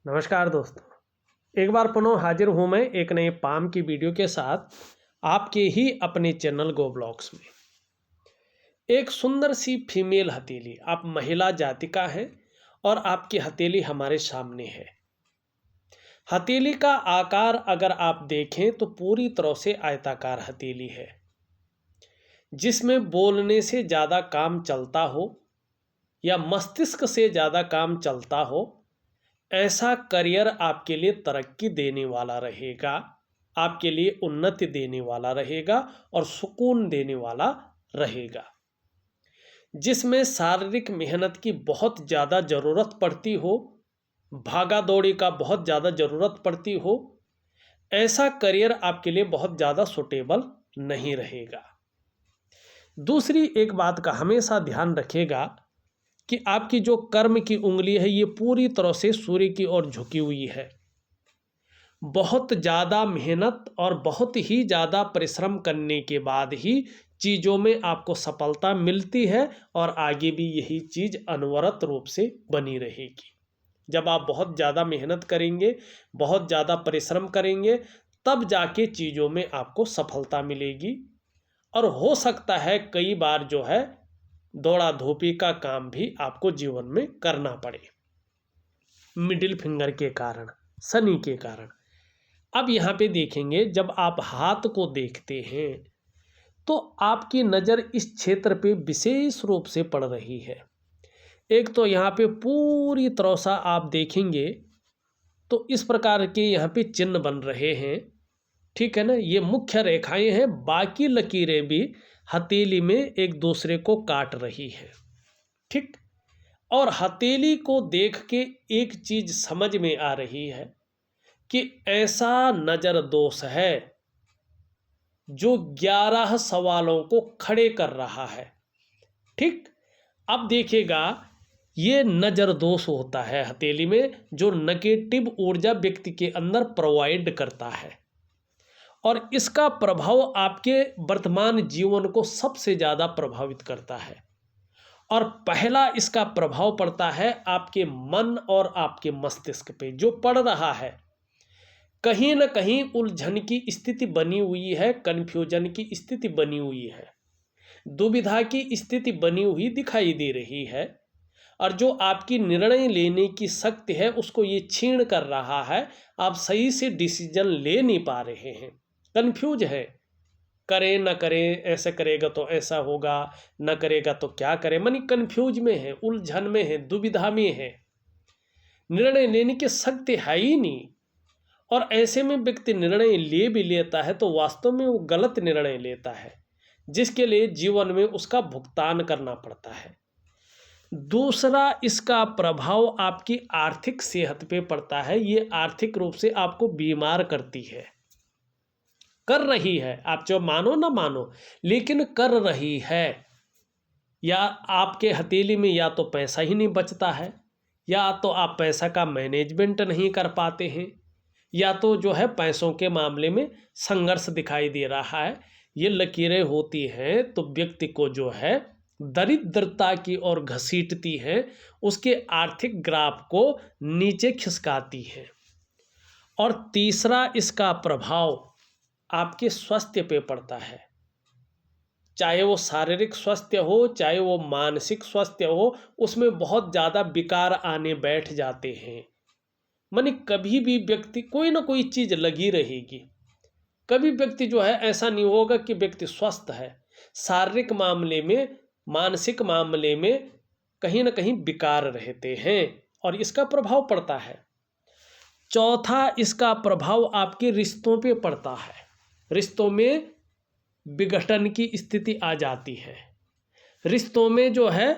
नमस्कार दोस्तों, एक बार पुनः हाजिर हूँ मैं एक नए पाम की वीडियो के साथ आपके ही अपने चैनल गो ब्लॉग्स में। एक सुंदर सी फीमेल हथेली, आप महिला जाति का हैं और आपकी हथेली हमारे सामने है। हथेली का आकार अगर आप देखें तो पूरी तरह से आयताकार हथेली है, जिसमें बोलने से ज़्यादा काम चलता हो या मस्तिष्क से ज़्यादा काम चलता हो, ऐसा करियर आपके लिए तरक्की देने वाला रहेगा, आपके लिए उन्नति देने वाला रहेगा और सुकून देने वाला रहेगा। जिसमें शारीरिक मेहनत की बहुत ज़्यादा ज़रूरत पड़ती हो, भागा दौड़ी का बहुत ज़्यादा ज़रूरत पड़ती हो, ऐसा करियर आपके लिए बहुत ज़्यादा सुटेबल नहीं रहेगा। दूसरी एक बात का हमेशा ध्यान रखिएगा कि आपकी जो कर्म की उंगली है ये पूरी तरह से सूर्य की ओर झुकी हुई है। बहुत ज़्यादा मेहनत और बहुत ही ज़्यादा परिश्रम करने के बाद ही चीज़ों में आपको सफलता मिलती है और आगे भी यही चीज़ अनवरत रूप से बनी रहेगी। जब आप बहुत ज़्यादा मेहनत करेंगे, बहुत ज़्यादा परिश्रम करेंगे, तब जाके चीज़ों में आपको सफलता मिलेगी। और हो सकता है कई बार जो है दौड़ा धूपी का काम भी आपको जीवन में करना पड़े, मिडिल फिंगर के कारण, शनि के कारण। अब यहाँ पे देखेंगे, जब आप हाथ को देखते हैं तो आपकी नज़र इस क्षेत्र पे विशेष रूप से पड़ रही है। एक तो यहाँ पे पूरी तरह से आप देखेंगे तो इस प्रकार के यहाँ पे चिन्ह बन रहे हैं, ठीक है ना। ये मुख्य रेखाएं हैं, बाकी लकीरें भी हथेली में एक दूसरे को काट रही है, ठीक। और हथेली को देख के एक चीज समझ में आ रही है कि ऐसा नजर दोष है जो 11 सवालों को खड़े कर रहा है, ठीक। अब देखिएगा, ये नजर दोष होता है हथेली में जो नेगेटिव ऊर्जा व्यक्ति के अंदर प्रोवाइड करता है और इसका प्रभाव आपके वर्तमान जीवन को सबसे ज़्यादा प्रभावित करता है। और पहला इसका प्रभाव पड़ता है आपके मन और आपके मस्तिष्क पे, जो पड़ रहा है। कहीं ना कहीं उलझन की स्थिति बनी हुई है, कन्फ्यूजन की स्थिति बनी हुई है, दुविधा की स्थिति बनी हुई दिखाई दे रही है। और जो आपकी निर्णय लेने की शक्ति है उसको ये छीन कर रहा है। आप सही से डिसीजन ले नहीं पा रहे हैं, कन्फ्यूज है, करें न करें, ऐसे करेगा तो ऐसा होगा, न करेगा तो क्या करें, मानी कन्फ्यूज में है, उलझन में है, दुविधा में है, निर्णय लेने की शक्ति है ही नहीं। और ऐसे में व्यक्ति निर्णय ले भी लेता है तो वास्तव में वो गलत निर्णय लेता है, जिसके लिए जीवन में उसका भुगतान करना पड़ता है। दूसरा इसका प्रभाव आपकी आर्थिक सेहत पे पड़ता है। ये आर्थिक रूप से आपको बीमार करती है, कर रही है, आप जो मानो ना मानो, लेकिन कर रही है। या आपके हथेली में या तो पैसा ही नहीं बचता है, या तो आप पैसा का मैनेजमेंट नहीं कर पाते हैं, या तो जो है पैसों के मामले में संघर्ष दिखाई दे रहा है। ये लकीरें होती हैं तो व्यक्ति को जो है दरिद्रता की ओर घसीटती है, उसके आर्थिक ग्राफ को नीचे खिसकाती है। और तीसरा इसका प्रभाव आपके स्वास्थ्य पे पड़ता है, चाहे वो शारीरिक स्वास्थ्य हो, चाहे वो मानसिक स्वास्थ्य हो, उसमें बहुत ज़्यादा विकार आने बैठ जाते हैं। माने कभी भी व्यक्ति कोई ना कोई चीज़ लगी रहेगी। कभी व्यक्ति जो है ऐसा नहीं होगा कि व्यक्ति स्वस्थ है, शारीरिक मामले में, मानसिक मामले में कहीं ना कहीं विकार रहते हैं और इसका प्रभाव पड़ता है। चौथा इसका प्रभाव आपके रिश्तों पे पड़ता है। रिश्तों में विघटन की स्थिति आ जाती है, रिश्तों में जो है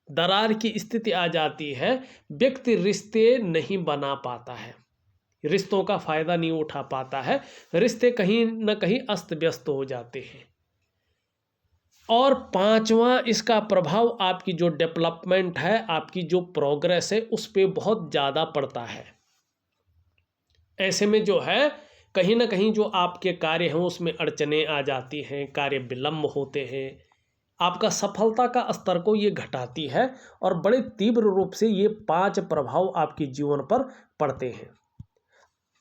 दरार की स्थिति आ जाती है, व्यक्ति रिश्ते नहीं बना पाता है, रिश्तों का फायदा नहीं उठा पाता है, रिश्ते कहीं न कहीं अस्त व्यस्त हो जाते हैं। और पांचवा इसका प्रभाव आपकी जो डेवलपमेंट है, आपकी जो प्रोग्रेस है, उस पर बहुत ज़्यादा पड़ता है। ऐसे में जो है कहीं ना कहीं जो आपके कार्य हैं उसमें अड़चने आ जाती हैं, कार्य विलम्ब होते हैं, आपका सफलता का स्तर को ये घटाती है और बड़े तीव्र रूप से ये 5 प्रभाव आपके जीवन पर पड़ते हैं।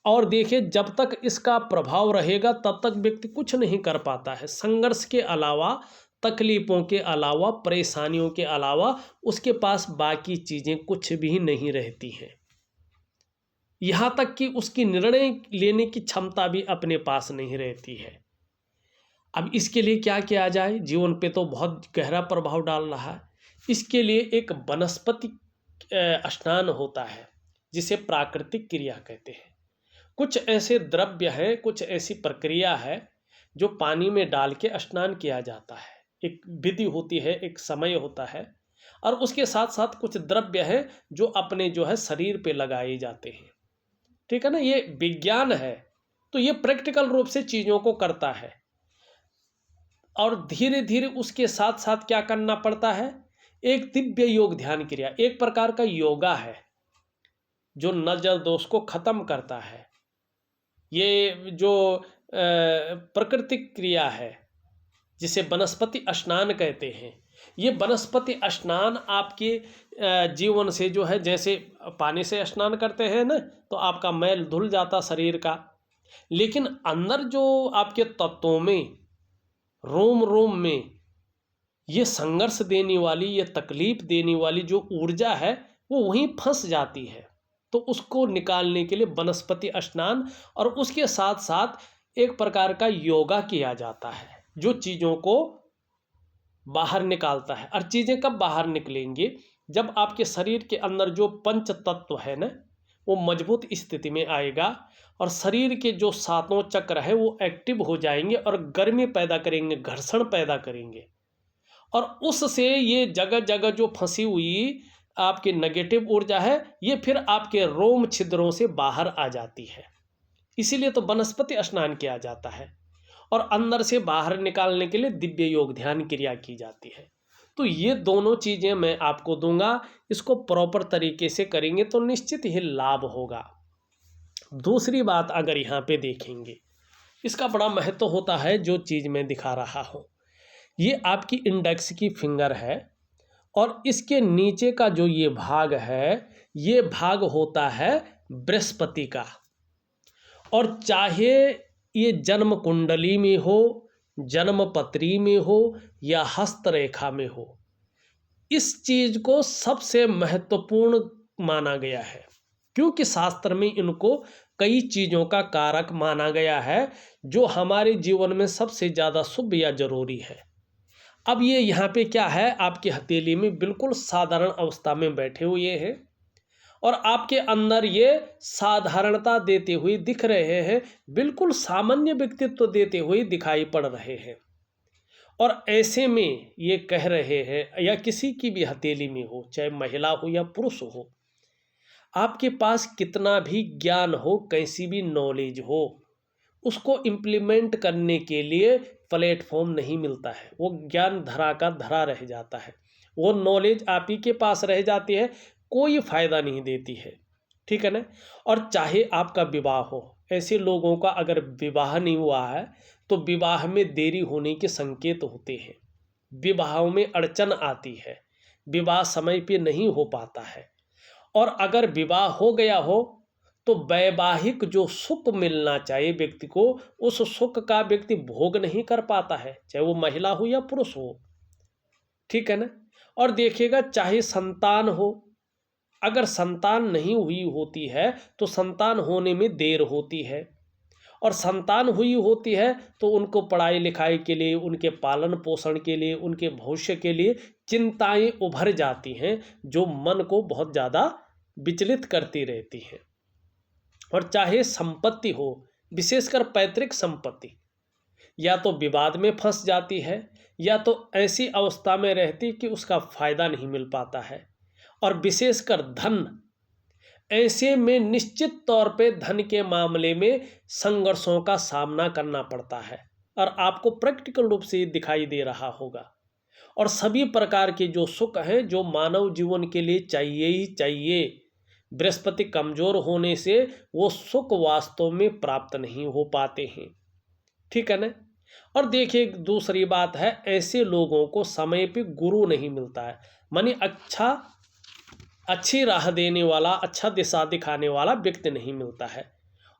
और देखिए, जब तक इसका प्रभाव रहेगा तब तक व्यक्ति कुछ नहीं कर पाता है। संघर्ष के अलावा, तकलीफ़ों के अलावा, परेशानियों के अलावा उसके पास बाकी चीज़ें कुछ भी नहीं रहती हैं। यहाँ तक कि उसकी निर्णय लेने की क्षमता भी अपने पास नहीं रहती है। अब इसके लिए क्या किया जाए? जीवन पे तो बहुत गहरा प्रभाव डाल रहा है। इसके लिए एक वनस्पति स्नान होता है, जिसे प्राकृतिक क्रिया कहते हैं। कुछ ऐसे द्रव्य हैं, कुछ ऐसी प्रक्रिया है जो पानी में डाल के स्नान किया जाता है। एक विधि होती है, एक समय होता है, और उसके साथ साथ कुछ द्रव्य हैं जो अपने जो है शरीर पे लगाए जाते हैं। ठीक है ना? ये विज्ञान है, तो ये प्रैक्टिकल रूप से चीज़ों को करता है। और धीरे धीरे उसके साथ साथ क्या करना पड़ता है? एक दिव्य योग ध्यान क्रिया, एक प्रकार का योगा है जो नजर दोष को खत्म करता है। ये जो प्राकृतिक क्रिया है जिसे वनस्पति स्नान कहते हैं, ये वनस्पति स्नान आपके जीवन से जो है, जैसे पानी से स्नान करते हैं ना, तो आपका मैल धुल जाता शरीर का, लेकिन अंदर जो आपके तत्वों में, रोम रोम में ये संघर्ष देने वाली, ये तकलीफ देने वाली जो ऊर्जा है वो वहीं फंस जाती है। तो उसको निकालने के लिए वनस्पति स्नान और उसके साथ साथ एक प्रकार का योगा किया जाता है जो चीज़ों को बाहर निकालता है। और चीज़ें कब बाहर निकलेंगी? जब आपके शरीर के अंदर जो पंच तत्व है ना, वो मजबूत स्थिति में आएगा और शरीर के जो सातों चक्र है वो एक्टिव हो जाएंगे और गर्मी पैदा करेंगे, घर्षण पैदा करेंगे, और उससे ये जगह जगह जो फंसी हुई आपकी नेगेटिव ऊर्जा है, ये फिर आपके रोम छिद्रों से बाहर आ जाती है। इसीलिए तो वनस्पति स्नान किया जाता है और अंदर से बाहर निकालने के लिए दिव्य योग ध्यान क्रिया की जाती है। तो ये दोनों चीज़ें मैं आपको दूंगा, इसको प्रॉपर तरीके से करेंगे तो निश्चित ही लाभ होगा। दूसरी बात अगर यहाँ पे देखेंगे, इसका बड़ा महत्व होता है। जो चीज़ मैं दिखा रहा हूँ, ये आपकी इंडेक्स की फिंगर है और इसके नीचे का जो ये भाग है, ये भाग होता है बृहस्पति का। और चाहे ये जन्म कुंडली में हो, जन्म पत्री में हो या हस्तरेखा में हो, इस चीज़ को सबसे महत्वपूर्ण माना गया है, क्योंकि शास्त्र में इनको कई चीज़ों का कारक माना गया है जो हमारे जीवन में सबसे ज़्यादा शुभ या जरूरी है। अब ये यहाँ पे क्या है, आपकी हथेली में बिल्कुल साधारण अवस्था में बैठे हुए हैं और आपके अंदर ये साधारणता देते हुए दिख रहे हैं, बिल्कुल सामान्य व्यक्तित्व देते हुए दिखाई पड़ रहे हैं। और ऐसे में ये कह रहे हैं, या किसी की भी हथेली में हो, चाहे महिला हो या पुरुष हो, आपके पास कितना भी ज्ञान हो, कैसी भी नॉलेज हो, उसको इम्प्लीमेंट करने के लिए प्लेटफॉर्म नहीं मिलता है। वो ज्ञान धरा का धरा रह जाता है, वो नॉलेज आप ही के पास रह जाती है, कोई फ़ायदा नहीं देती है। ठीक है ना? और चाहे आपका विवाह हो, ऐसे लोगों का अगर विवाह नहीं हुआ है तो विवाह में देरी होने के संकेत होते हैं, विवाहों में अड़चन आती है, विवाह समय पे नहीं हो पाता है। और अगर विवाह हो गया हो तो वैवाहिक जो सुख मिलना चाहिए व्यक्ति को, उस सुख का व्यक्ति भोग नहीं कर पाता है, चाहे वो महिला हो या पुरुष हो। ठीक है ना? और देखिएगा, चाहे संतान हो, अगर संतान नहीं हुई होती है तो संतान होने में देर होती है, और संतान हुई होती है तो उनको पढ़ाई लिखाई के लिए, उनके पालन पोषण के लिए, उनके भविष्य के लिए चिंताएं उभर जाती हैं जो मन को बहुत ज़्यादा विचलित करती रहती हैं। और चाहे संपत्ति हो, विशेषकर पैतृक संपत्ति, या तो विवाद में फंस जाती है या तो ऐसी अवस्था में रहती कि उसका फायदा नहीं मिल पाता है। और विशेषकर धन, ऐसे में निश्चित तौर पे धन के मामले में संघर्षों का सामना करना पड़ता है, और आपको प्रैक्टिकल रूप से दिखाई दे रहा होगा। और सभी प्रकार के जो सुख हैं जो मानव जीवन के लिए चाहिए ही चाहिए, बृहस्पति कमजोर होने से वो सुख वास्तव में प्राप्त नहीं हो पाते हैं। ठीक है ना? और देखिए दूसरी बात है, ऐसे लोगों को समय पे गुरु नहीं मिलता है, मानी अच्छी राह देने वाला, अच्छा दिशा दिखाने वाला व्यक्ति नहीं मिलता है,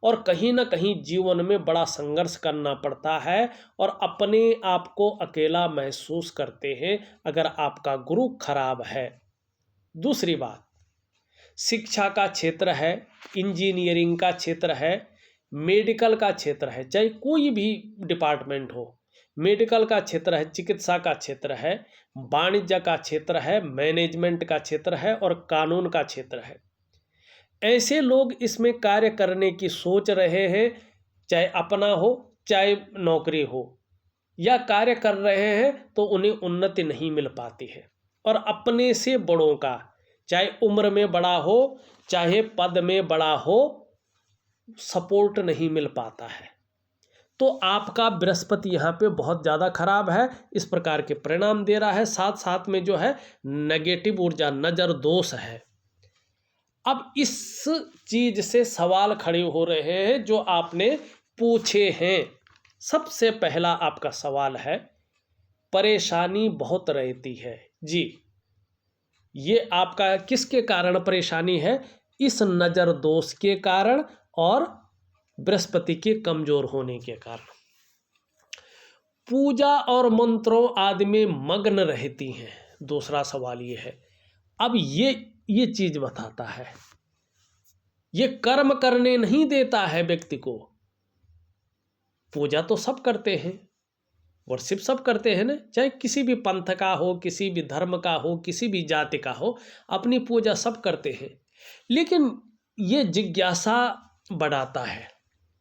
और कहीं ना कहीं जीवन में बड़ा संघर्ष करना पड़ता है और अपने आप को अकेला महसूस करते हैं अगर आपका गुरु खराब है। दूसरी बात, शिक्षा का क्षेत्र है, इंजीनियरिंग का क्षेत्र है, मेडिकल का क्षेत्र है, चाहे कोई भी डिपार्टमेंट हो, मेडिकल का क्षेत्र है, चिकित्सा का क्षेत्र है, वाणिज्य का क्षेत्र है, मैनेजमेंट का क्षेत्र है और कानून का क्षेत्र है। ऐसे लोग इसमें कार्य करने की सोच रहे हैं, चाहे अपना हो चाहे नौकरी हो, या कार्य कर रहे हैं तो उन्हें उन्नति नहीं मिल पाती है, और अपने से बड़ों का, चाहे उम्र में बड़ा हो चाहे पद में बड़ा हो, सपोर्ट नहीं मिल पाता है। तो आपका बृहस्पति यहाँ पे बहुत ज़्यादा खराब है, इस प्रकार के परिणाम दे रहा है। साथ साथ में जो है नेगेटिव ऊर्जा, नज़र दोष है। अब इस चीज से सवाल खड़े हो रहे हैं जो आपने पूछे हैं। सबसे पहला आपका सवाल है, परेशानी बहुत रहती है जी, ये आपका किसके कारण परेशानी है? इस नज़र दोष के कारण और बृहस्पति के कमजोर होने के कारण। पूजा और मंत्रों आदि में मग्न रहती हैं। दूसरा सवाल ये है, अब ये चीज बताता है, ये कर्म करने नहीं देता है व्यक्ति को। पूजा तो सब करते हैं, वर्शिप सब करते हैं ना, चाहे किसी भी पंथ का हो, किसी भी धर्म का हो, किसी भी जाति का हो, अपनी पूजा सब करते हैं। लेकिन ये जिज्ञासा बढ़ाता है,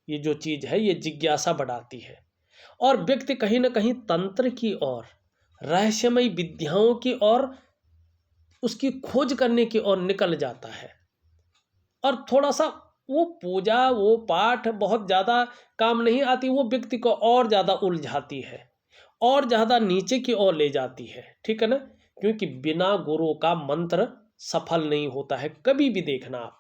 ये जो चीज है ये जिज्ञासा बढ़ाती है, और व्यक्ति कहीं ना कहीं तंत्र की ओर, रहस्यमय विद्याओं की ओर, उसकी खोज करने की ओर निकल जाता है, और थोड़ा सा वो पूजा, वो पाठ बहुत ज़्यादा काम नहीं आती, वो व्यक्ति को और ज़्यादा उलझाती है और ज़्यादा नीचे की ओर ले जाती है। ठीक है ना, क्योंकि बिना गुरु का मंत्र सफल नहीं होता है। कभी भी देखना आप,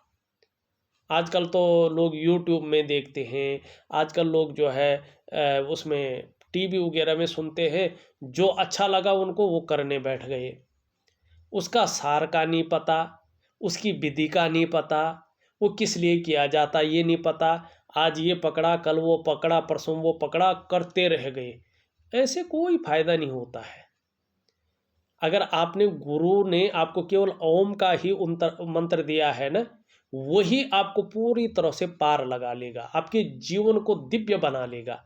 आजकल तो लोग यूट्यूब में देखते हैं, आजकल लोग जो है उसमें टीवी वगैरह में सुनते हैं, जो अच्छा लगा उनको वो करने बैठ गए। उसका सार का नहीं पता, उसकी विधि का नहीं पता, वो किस लिए किया जाता ये नहीं पता, आज ये पकड़ा कल वो पकड़ा परसों वो पकड़ा, करते रह गए। ऐसे कोई फायदा नहीं होता है। अगर आपने, गुरु ने आपको केवल ओम का ही मंत्र दिया है ना, वही आपको पूरी तरह से पार लगा लेगा, आपके जीवन को दिव्य बना लेगा।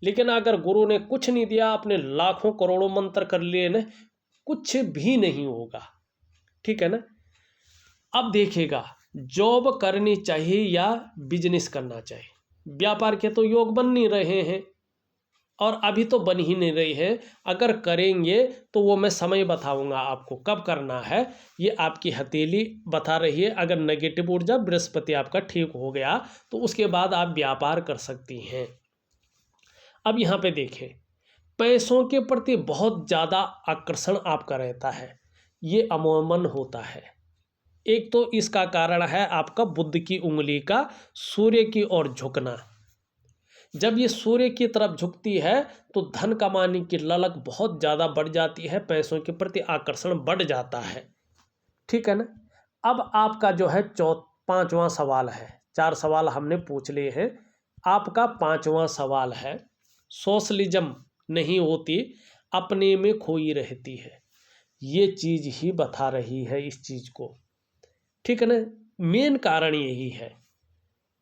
लेकिन अगर गुरु ने कुछ नहीं दिया, आपने लाखों करोड़ों मंत्र कर लिए ना, कुछ भी नहीं होगा। ठीक है ना। अब देखिएगा, जॉब करनी चाहिए या बिजनेस करना चाहिए। व्यापार के तो योग बन नहीं रहे हैं, और अभी तो बन ही नहीं रही है। अगर करेंगे तो वो मैं समय बताऊंगा आपको कब करना है, ये आपकी हथेली बता रही है। अगर नेगेटिव ऊर्जा बृहस्पति आपका ठीक हो गया तो उसके बाद आप व्यापार कर सकती हैं। अब यहाँ पे देखें, पैसों के प्रति बहुत ज़्यादा आकर्षण आपका रहता है, ये अमूमन होता है। एक तो इसका कारण है आपका बुध की उंगली का सूर्य की ओर झुकना। जब ये सूर्य की तरफ झुकती है तो धन कमाने की ललक बहुत ज़्यादा बढ़ जाती है, पैसों के प्रति आकर्षण बढ़ जाता है। ठीक है ना। अब आपका जो है पांचवा सवाल है, 4 सवाल हमने पूछ लिए हैं, आपका 5वां सवाल है, सोशलिज्म नहीं होती, अपने में खोई रहती है। ये चीज़ ही बता रही है इस चीज़ को। ठीक है ना। मेन कारण यही है,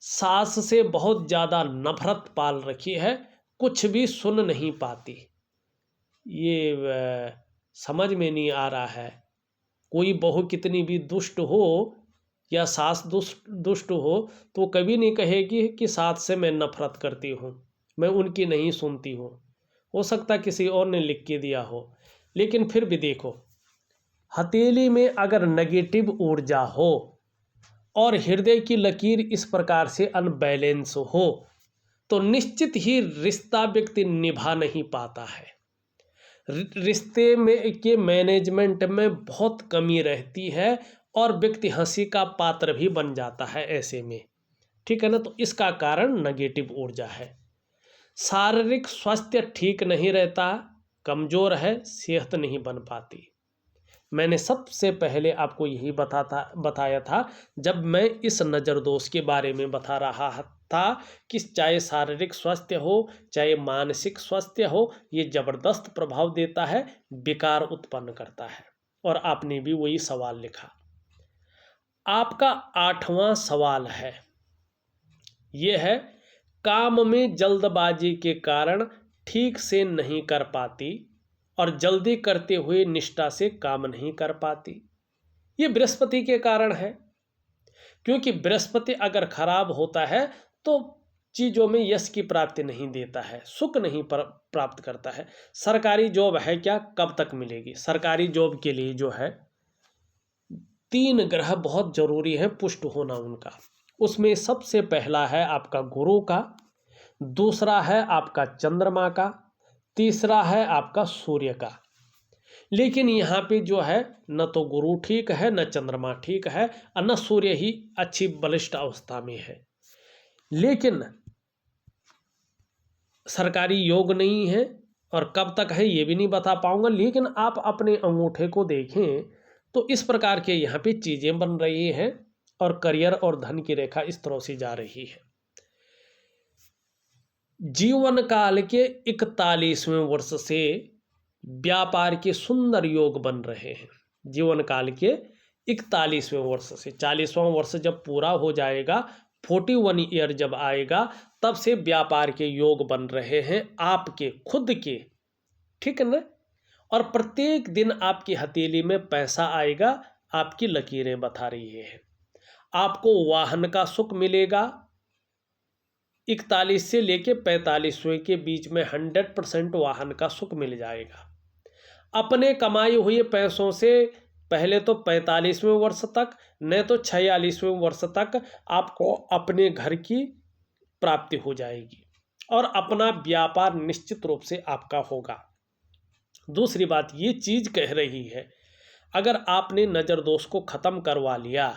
सास से बहुत ज़्यादा नफरत पाल रखी है, कुछ भी सुन नहीं पाती। ये समझ में नहीं आ रहा है, कोई बहू कितनी भी दुष्ट हो या सास दुष्ट हो तो कभी नहीं कहेगी कि सास से मैं नफरत करती हूँ, मैं उनकी नहीं सुनती हूँ। हो सकता किसी और ने लिख के दिया हो, लेकिन फिर भी देखो, हथेली में अगर नेगेटिव ऊर्जा हो और हृदय की लकीर इस प्रकार से अनबैलेंस हो तो निश्चित ही रिश्ता व्यक्ति निभा नहीं पाता है। रिश्ते में के मैनेजमेंट में बहुत कमी रहती है और व्यक्ति हंसी का पात्र भी बन जाता है ऐसे में। ठीक है ना। तो इसका कारण नेगेटिव ऊर्जा है। शारीरिक स्वास्थ्य ठीक नहीं रहता, कमज़ोर है, सेहत नहीं बन पाती। मैंने सबसे पहले आपको यही बताया था जब मैं इस नज़र दोष के बारे में बता रहा था कि चाहे शारीरिक स्वास्थ्य हो चाहे मानसिक स्वास्थ्य हो, ये ज़बरदस्त प्रभाव देता है, विकार उत्पन्न करता है। और आपने भी वही सवाल लिखा। आपका 8वां सवाल है, ये है काम में जल्दबाजी के कारण ठीक से नहीं कर पाती और जल्दी करते हुए निष्ठा से काम नहीं कर पाती। ये बृहस्पति के कारण है, क्योंकि बृहस्पति अगर खराब होता है तो चीज़ों में यश की प्राप्ति नहीं देता है, सुख नहीं प्राप्त करता है। सरकारी जॉब है क्या, कब तक मिलेगी? सरकारी जॉब के लिए जो है 3 ग्रह बहुत जरूरी है पुष्ट होना उनका। उसमें सबसे पहला है आपका गुरु का, दूसरा है आपका चंद्रमा का, तीसरा है आपका सूर्य का। लेकिन यहाँ पे जो है न तो गुरु ठीक है, न चंद्रमा ठीक है, और न सूर्य ही अच्छी बलिष्ठ अवस्था में है। लेकिन सरकारी योग नहीं है और कब तक है ये भी नहीं बता पाऊंगा। लेकिन आप अपने अंगूठे को देखें तो इस प्रकार के यहाँ पे चीज़ें बन रही हैं और करियर और धन की रेखा इस तरह से जा रही है। जीवन काल के 41वें वर्ष से व्यापार के सुंदर योग बन रहे हैं। जीवन काल के 41वें वर्ष से 40वां वर्ष जब पूरा हो जाएगा, 41 ईयर जब आएगा, तब से व्यापार के योग बन रहे हैं आपके खुद के, ठीक है ना। और प्रत्येक दिन आपकी हथेली में पैसा आएगा, आपकी लकीरें बता रही है। आपको वाहन का सुख मिलेगा। 41 से लेके 45वें के बीच में 100% वाहन का सुख मिल जाएगा। अपने कमाए हुए पैसों से पहले तो 45वें वर्ष तक, नहीं तो 46वें वर्ष तक आपको अपने घर की प्राप्ति हो जाएगी और अपना व्यापार निश्चित रूप से आपका होगा। दूसरी बात ये चीज़ कह रही है, अगर आपने नज़र दोष को ख़त्म करवा लिया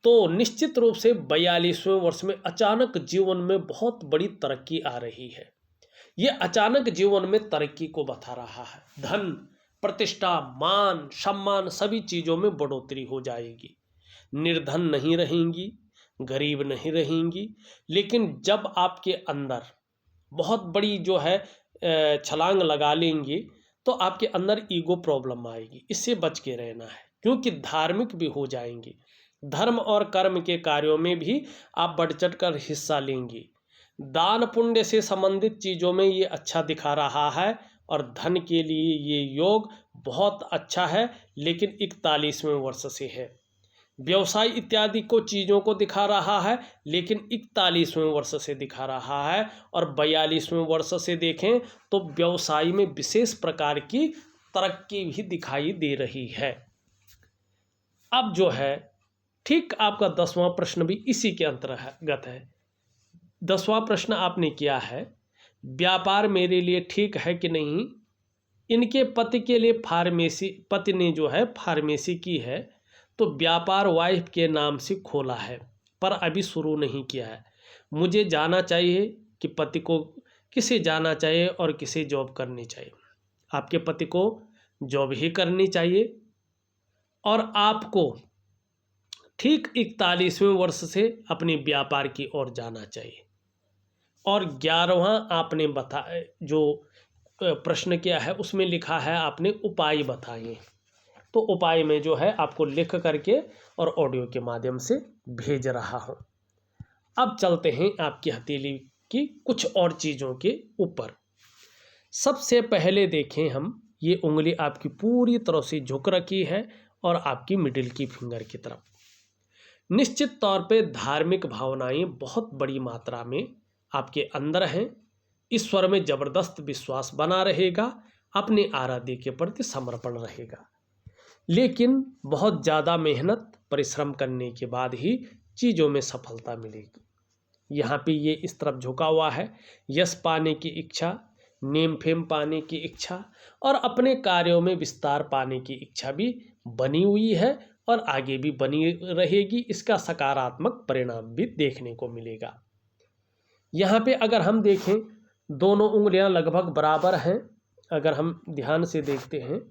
तो निश्चित रूप से 42वें वर्ष में अचानक जीवन में बहुत बड़ी तरक्की आ रही है। ये अचानक जीवन में तरक्की को बता रहा है। धन, प्रतिष्ठा, मान, सम्मान सभी चीज़ों में बढ़ोतरी हो जाएगी। निर्धन नहीं रहेंगी, गरीब नहीं रहेंगी। लेकिन जब आपके अंदर बहुत बड़ी जो है छलांग लगा लेंगी तो आपके अंदर ईगो प्रॉब्लम आएगी। इससे बच के रहना है, क्योंकि धार्मिक भी हो जाएंगी। धर्म और कर्म के कार्यों में भी आप बढ़ चढ़ कर हिस्सा लेंगी। दान पुण्य से संबंधित चीज़ों में ये अच्छा दिखा रहा है और धन के लिए ये योग बहुत अच्छा है, लेकिन 41वें वर्ष से है। व्यवसाय इत्यादि को चीज़ों को दिखा रहा है, लेकिन 41वें वर्ष से दिखा रहा है। और 42वें वर्ष से देखें तो व्यवसाय में विशेष प्रकार की तरक्की भी दिखाई दे रही है। अब जो है ठीक आपका 10वां प्रश्न भी इसी के अंतर्गत है। 10वां प्रश्न आपने किया है, व्यापार मेरे लिए ठीक है कि नहीं। इनके पति के लिए फार्मेसी, पति ने जो है फार्मेसी की है, तो व्यापार वाइफ के नाम से खोला है पर अभी शुरू नहीं किया है। मुझे जाना चाहिए कि पति को किसे जाना चाहिए और किसे जॉब करनी चाहिए। आपके पति को जॉब ही करनी चाहिए और आपको ठीक 41वें वर्ष से अपने व्यापार की ओर जाना चाहिए। और 11वां आपने जो प्रश्न किया है उसमें लिखा है आपने उपाय बताइए। तो उपाय में जो है आपको लिख करके और ऑडियो के माध्यम से भेज रहा हूँ। अब चलते हैं आपकी हथेली की कुछ और चीज़ों के ऊपर। सबसे पहले देखें हम, ये उंगली आपकी पूरी तरह से झुक रखी है और आपकी मिडिल की फिंगर की तरफ। निश्चित तौर पे धार्मिक भावनाएं बहुत बड़ी मात्रा में आपके अंदर हैं। ईश्वर में ज़बरदस्त विश्वास बना रहेगा, अपने आराध्य के प्रति समर्पण रहेगा। लेकिन बहुत ज़्यादा मेहनत परिश्रम करने के बाद ही चीज़ों में सफलता मिलेगी। यहाँ पे ये इस तरफ झुका हुआ है, यश पाने की इच्छा, नेम फेम पाने की इच्छा और अपने कार्यों में विस्तार पाने की इच्छा भी बनी हुई है और आगे भी बनी रहेगी। इसका सकारात्मक परिणाम भी देखने को मिलेगा। यहाँ पे अगर हम देखें दोनों उंगलियां लगभग बराबर हैं, अगर हम ध्यान से देखते हैं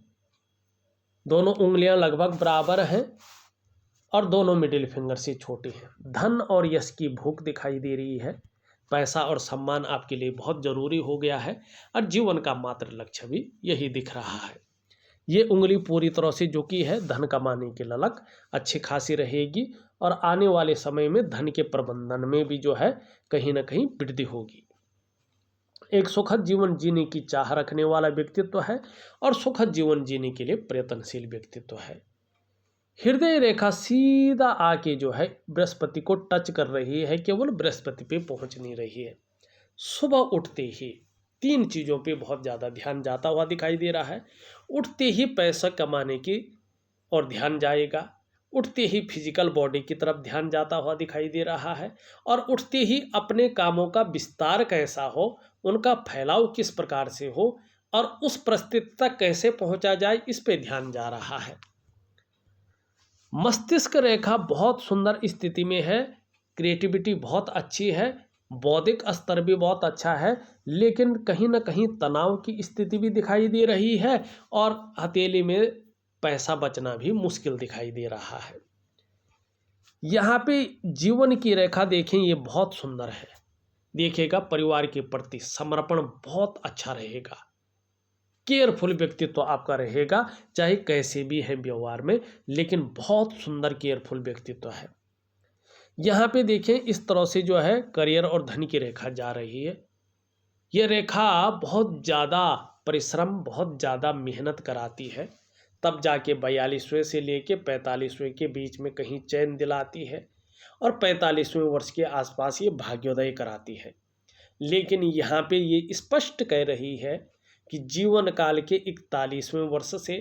दोनों उंगलियां लगभग बराबर हैं और दोनों मिडिल फिंगर से छोटी हैं। धन और यश की भूख दिखाई दे रही है। पैसा और सम्मान आपके लिए बहुत जरूरी हो गया है और जीवन का मात्र लक्ष्य भी यही दिख रहा है। ये उंगली पूरी तरह से झुकी है, धन कमाने की ललक अच्छी खासी रहेगी और आने वाले समय में धन के प्रबंधन में भी जो है कहीं ना कहीं वृद्धि होगी। एक सुखद जीवन जीने की चाह रखने वाला व्यक्तित्व है और सुखद जीवन जीने के लिए प्रयत्नशील व्यक्तित्व है। हृदय रेखा सीधा आके जो है बृहस्पति को टच कर रही है, केवल बृहस्पति पे पहुंच नहीं रही है। सुबह उठते ही 3 चीज़ों पे बहुत ज़्यादा ध्यान जाता हुआ दिखाई दे रहा है। उठते ही पैसा कमाने की और ध्यान जाएगा, उठते ही फिजिकल बॉडी की तरफ ध्यान जाता हुआ दिखाई दे रहा है और उठते ही अपने कामों का विस्तार कैसा हो, उनका फैलाव किस प्रकार से हो और उस परिस्थिति तक कैसे पहुंचा जाए, इस पे ध्यान जा रहा है। मस्तिष्क रेखा बहुत सुंदर स्थिति में है, क्रिएटिविटी बहुत अच्छी है, बौद्धिक स्तर भी बहुत अच्छा है, लेकिन कहीं ना कहीं तनाव की स्थिति भी दिखाई दे रही है और हथेली में पैसा बचना भी मुश्किल दिखाई दे रहा है। यहाँ पे जीवन की रेखा देखें, ये बहुत सुंदर है। देखिएगा परिवार के प्रति समर्पण बहुत अच्छा रहेगा, केयरफुल व्यक्तित्व आपका रहेगा, चाहे कैसे भी है व्यवहार में, लेकिन बहुत सुंदर केयरफुल व्यक्तित्व है। यहाँ पे देखें इस तरह से जो है करियर और धन की रेखा जा रही है। ये रेखा बहुत ज़्यादा परिश्रम, बहुत ज़्यादा मेहनत कराती है, तब जाके 42वें से लेके 45वें के बीच में कहीं चैन दिलाती है और 45वें वर्ष के आसपास ये भाग्योदय कराती है। लेकिन यहाँ पे ये स्पष्ट कह रही है कि जीवन काल के 41वें वर्ष से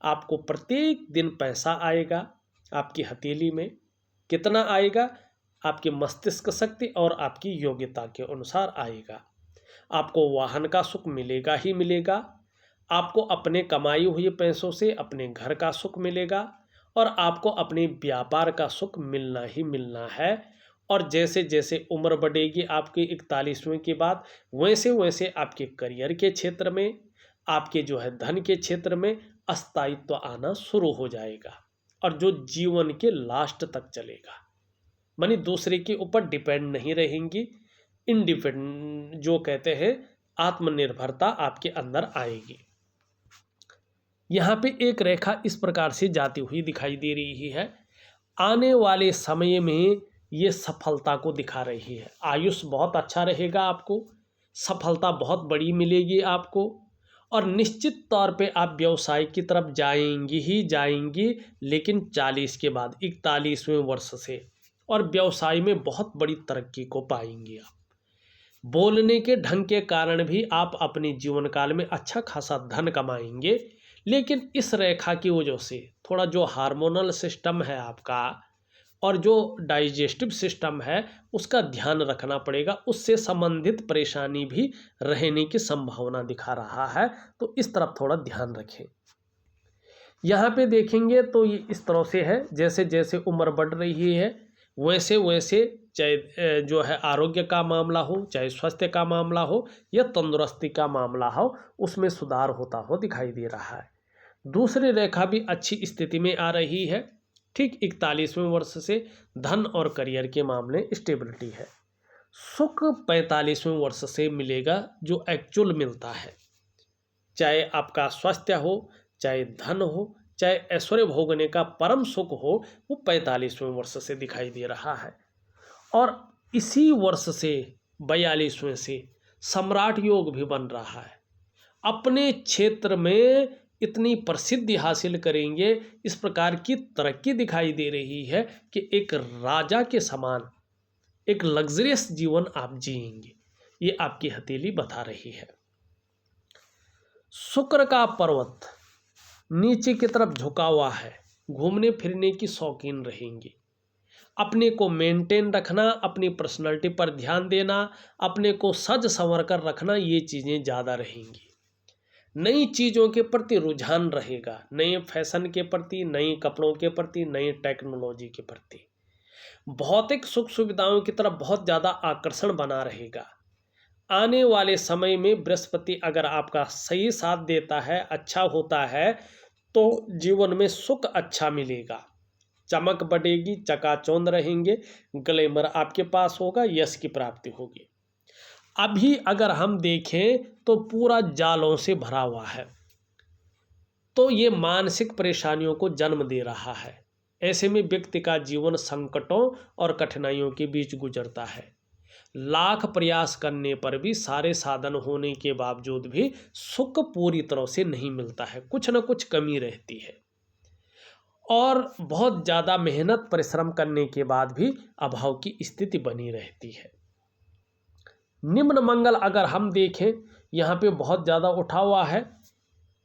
आपको प्रत्येक दिन पैसा आएगा। आपकी हथेली में कितना आएगा, आपके मस्तिष्क शक्ति और आपकी योग्यता के अनुसार आएगा। आपको वाहन का सुख मिलेगा ही मिलेगा, आपको अपने कमाई हुए पैसों से अपने घर का सुख मिलेगा और आपको अपने व्यापार का सुख मिलना ही मिलना है। और जैसे जैसे उम्र बढ़ेगी आपके 41वें के बाद, वैसे वैसे आपके करियर के क्षेत्र में, आपके जो है धन के क्षेत्र में अस्थायित्व आना शुरू हो जाएगा और जो जीवन के लास्ट तक चलेगा, मानी दूसरे के ऊपर डिपेंड नहीं रहेंगी, इंडिपेंडेंट जो कहते हैं आत्मनिर्भरता आपके अंदर आएगी। यहाँ पे एक रेखा इस प्रकार से जाती हुई दिखाई दे रही है। आने वाले समय में ये सफलता को दिखा रही है। आयुष बहुत अच्छा रहेगा, आपको सफलता बहुत बड़ी मिलेगी आपको और निश्चित तौर पे आप व्यवसाय की तरफ जाएंगी ही जाएंगी, लेकिन 40 के बाद 41वें वर्ष से, और व्यवसाय में बहुत बड़ी तरक्की को पाएंगे आप। बोलने के ढंग के कारण भी आप अपने जीवन काल में अच्छा खासा धन कमाएंगे, लेकिन इस रेखा की वजह से थोड़ा जो हार्मोनल सिस्टम है आपका और जो डाइजेस्टिव सिस्टम है उसका ध्यान रखना पड़ेगा, उससे संबंधित परेशानी भी रहने की संभावना दिखा रहा है, तो इस तरफ थोड़ा ध्यान रखें। यहाँ पे देखेंगे तो ये इस तरह से है, जैसे जैसे उम्र बढ़ रही है वैसे वैसे चाहे जो है आरोग्य का मामला हो, चाहे स्वास्थ्य का मामला हो या तंदुरुस्ती का मामला हो, उसमें सुधार होता हो दिखाई दे रहा है। दूसरी रेखा भी अच्छी स्थिति में आ रही है। ठीक 41वें वर्ष से धन और करियर के मामले स्टेबिलिटी है। सुख 45वें वर्ष से मिलेगा, जो एक्चुअल मिलता है, चाहे आपका स्वास्थ्य हो, चाहे धन हो, चाहे ऐश्वर्य भोगने का परम सुख हो, वो 45वें वर्ष से दिखाई दे रहा है। और इसी वर्ष से 42वें से सम्राट योग भी बन रहा है। अपने क्षेत्र में इतनी प्रसिद्धि हासिल करेंगे, इस प्रकार की तरक्की दिखाई दे रही है कि एक राजा के समान एक लग्जरियस जीवन आप जिएंगे, ये आपकी हथेली बता रही है। शुक्र का पर्वत नीचे की तरफ झुका हुआ है, घूमने फिरने की शौकीन रहेंगे। अपने को मेंटेन रखना, अपनी पर्सनालिटी पर ध्यान देना, अपने को सज संवर कर रखना, ये चीज़ें ज़्यादा रहेंगी। नई चीज़ों के प्रति रुझान रहेगा, नए फैशन के प्रति, नए कपड़ों के प्रति, नई टेक्नोलॉजी के प्रति। भौतिक सुख सुविधाओं की तरफ बहुत ज़्यादा आकर्षण बना रहेगा। आने वाले समय में बृहस्पति अगर आपका सही साथ देता है, अच्छा होता है, तो जीवन में सुख अच्छा मिलेगा, चमक बढ़ेगी, चकाचौंध रहेंगे, ग्लैमर आपके पास होगा, यश की प्राप्ति होगी। अभी अगर हम देखें तो पूरा जालों से भरा हुआ है, तो ये मानसिक परेशानियों को जन्म दे रहा है। ऐसे में व्यक्ति का जीवन संकटों और कठिनाइयों के बीच गुजरता है। लाख प्रयास करने पर भी, सारे साधन होने के बावजूद भी सुख पूरी तरह से नहीं मिलता है, कुछ न कुछ कमी रहती है। और बहुत ज़्यादा मेहनत परिश्रम करने के बाद भी अभाव की स्थिति बनी रहती है। निम्न मंगल अगर हम देखें, यहाँ पे बहुत ज़्यादा उठा हुआ है,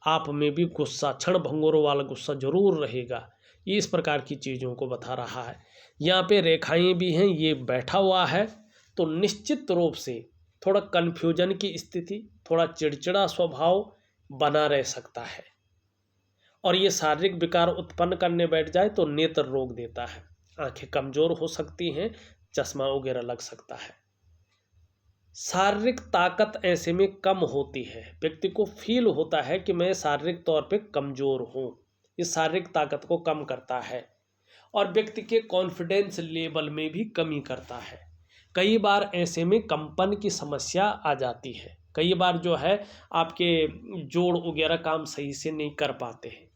आप में भी गुस्सा, क्षण भंगुरों वाला गुस्सा जरूर रहेगा। ये इस प्रकार की चीज़ों को बता रहा है। यहाँ पे रेखाएं भी हैं, ये बैठा हुआ है, तो निश्चित रूप से थोड़ा कन्फ्यूजन की स्थिति, थोड़ा चिड़चिड़ा स्वभाव बना रह सकता है। और ये शारीरिक विकार उत्पन्न करने बैठ जाए तो नेत्र रोग देता है, आंखें कमजोर हो सकती हैं, चश्मा वगैरह लग सकता है। शारीरिक ताकत ऐसे में कम होती है, व्यक्ति को फील होता है कि मैं शारीरिक तौर पे कमजोर हूँ, इस शारीरिक ताकत को कम करता है। और व्यक्ति के कॉन्फिडेंस लेवल में भी कमी करता है। कई बार ऐसे में कंपन की समस्या आ जाती है, कई बार जो है आपके जोड़ वगैरह काम सही से नहीं कर पाते हैं,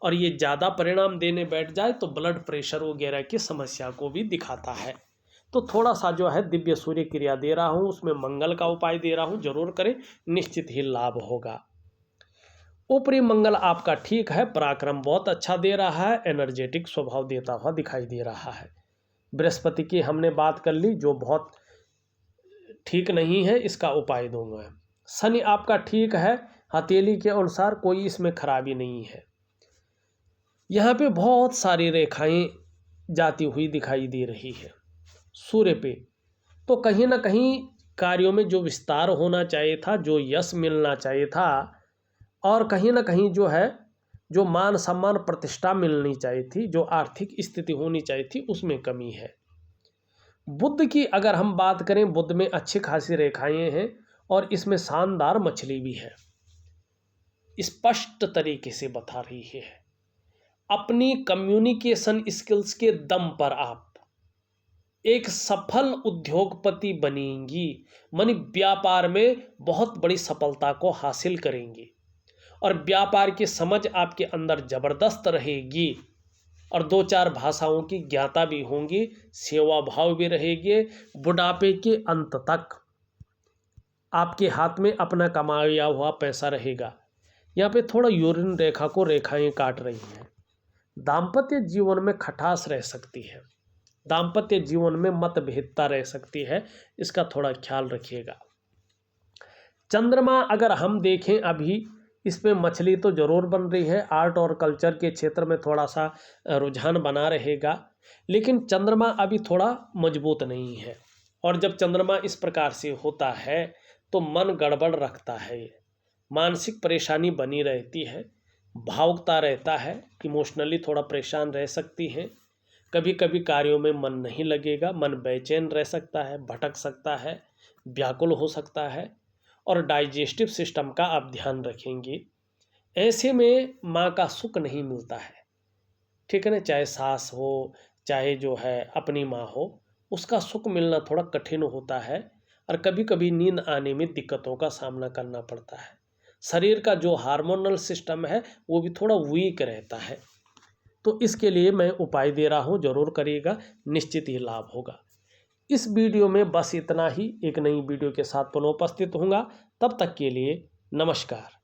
और ये ज़्यादा परिणाम देने बैठ जाए तो ब्लड प्रेशर वगैरह की समस्या को भी दिखाता है। तो थोड़ा सा जो है दिव्य सूर्य क्रिया दे रहा हूँ, उसमें मंगल का उपाय दे रहा हूँ, जरूर करें, निश्चित ही लाभ होगा। ऊपरी मंगल आपका ठीक है, पराक्रम बहुत अच्छा दे रहा है, एनर्जेटिक स्वभाव देता हुआ दिखाई दे रहा है। बृहस्पति की हमने बात कर ली, जो बहुत ठीक नहीं है, इसका उपाय दूंगा। शनि आपका ठीक है, हथेली के अनुसार, कोई इसमें खराबी नहीं है। यहाँ पे बहुत सारी रेखाएं जाती हुई दिखाई दे रही है सूर्य पे, तो कहीं ना कहीं कार्यों में जो विस्तार होना चाहिए था, जो यश मिलना चाहिए था, और कहीं ना कहीं जो है जो मान सम्मान प्रतिष्ठा मिलनी चाहिए थी, जो आर्थिक स्थिति होनी चाहिए थी, उसमें कमी है। बुध की अगर हम बात करें, बुध में अच्छी खासी रेखाएं हैं, और इसमें शानदार मछली भी है, स्पष्ट तरीके से बता रही है। अपनी कम्युनिकेशन स्किल्स के दम पर आप एक सफल उद्योगपति बनेंगी, मानी व्यापार में बहुत बड़ी सफलता को हासिल करेंगी, और व्यापार की समझ आपके अंदर जबरदस्त रहेगी, और 2-4 भाषाओं की ज्ञाता भी होंगी, सेवा भाव भी रहेगी। बुढ़ापे के अंत तक आपके हाथ में अपना कमाया हुआ पैसा रहेगा। यहाँ पे थोड़ा यूरिन रेखा को रेखाएं काट रही हैं। दाम्पत्य जीवन में खटास रह सकती है, दाम्पत्य जीवन में मतभेदता रह सकती है, इसका थोड़ा ख्याल रखिएगा। चंद्रमा अगर हम देखें, अभी इसमें मछली तो जरूर बन रही है, आर्ट और कल्चर के क्षेत्र में थोड़ा सा रुझान बना रहेगा, लेकिन चंद्रमा अभी थोड़ा मजबूत नहीं है। और जब चंद्रमा इस प्रकार से होता है तो मन गड़बड़ रखता है, मानसिक परेशानी बनी रहती है, भावुकता रहता है, इमोशनली थोड़ा परेशान रह सकती हैं, कभी कभी कार्यों में मन नहीं लगेगा, मन बेचैन रह सकता है, भटक सकता है, व्याकुल हो सकता है, और डाइजेस्टिव सिस्टम का आप ध्यान रखेंगे। ऐसे में माँ का सुख नहीं मिलता है, ठीक है ना, चाहे सास हो, चाहे जो है अपनी माँ हो, उसका सुख मिलना थोड़ा कठिन होता है, और कभी कभी नींद आने में दिक्कतों का सामना करना पड़ता है। शरीर का जो हार्मोनल सिस्टम है वो भी थोड़ा वीक रहता है। तो इसके लिए मैं उपाय दे रहा हूँ, जरूर करिएगा, निश्चित ही लाभ होगा। इस वीडियो में बस इतना ही। एक नई वीडियो के साथ पुनः उपस्थित होऊंगा, तब तक के लिए नमस्कार।